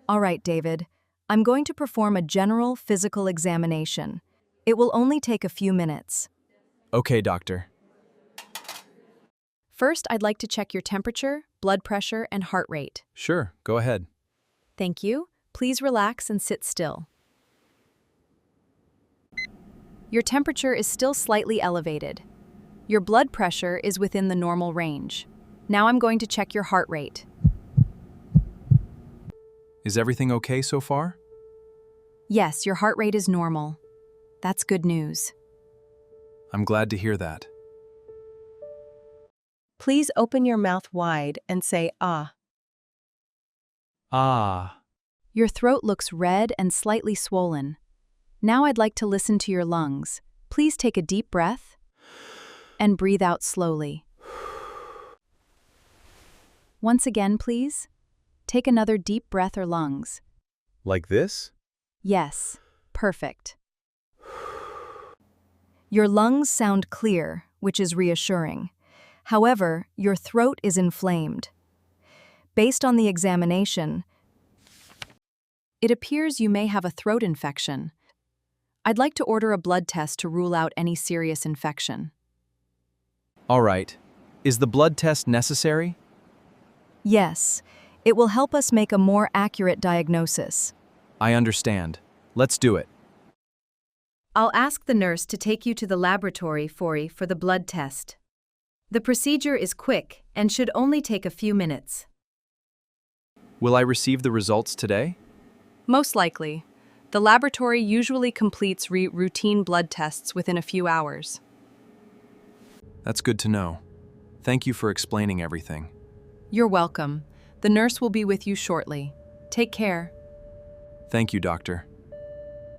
All right, David. I'm going to perform a general physical examination. It will only take a few minutes. Okay, doctor. First, I'd like to check your temperature, blood pressure, and heart rate. Sure, go ahead. Thank you. Please relax and sit still. Your temperature is still slightly elevated. Your blood pressure is within the normal range. Now I'm going to check your heart rate. Is everything okay so far? Yes, your heart rate is normal. That's good news. I'm glad to hear that. Please open your mouth wide and say ah. Ah. Your throat looks red and slightly swollen. Now I'd like to listen to your lungs. Please take a deep breath and breathe out slowly. Once again, please. Take another deep breath or lungs. Like this? Yes, perfect. Your lungs sound clear, which is reassuring. However, your throat is inflamed. Based on the examination, it appears you may have a throat infection. I'd like to order a blood test to rule out any serious infection. All right. Is the blood test necessary? Yes, it will help us make a more accurate diagnosis. I understand. Let's do it. I'll ask the nurse to take you to the laboratory for the blood test. The procedure is quick and should only take a few minutes. Will I receive the results today? Most likely. The laboratory usually completes routine blood tests within a few hours. That's good to know. Thank you for explaining everything. You're welcome. The nurse will be with you shortly. Take care. Thank you, doctor.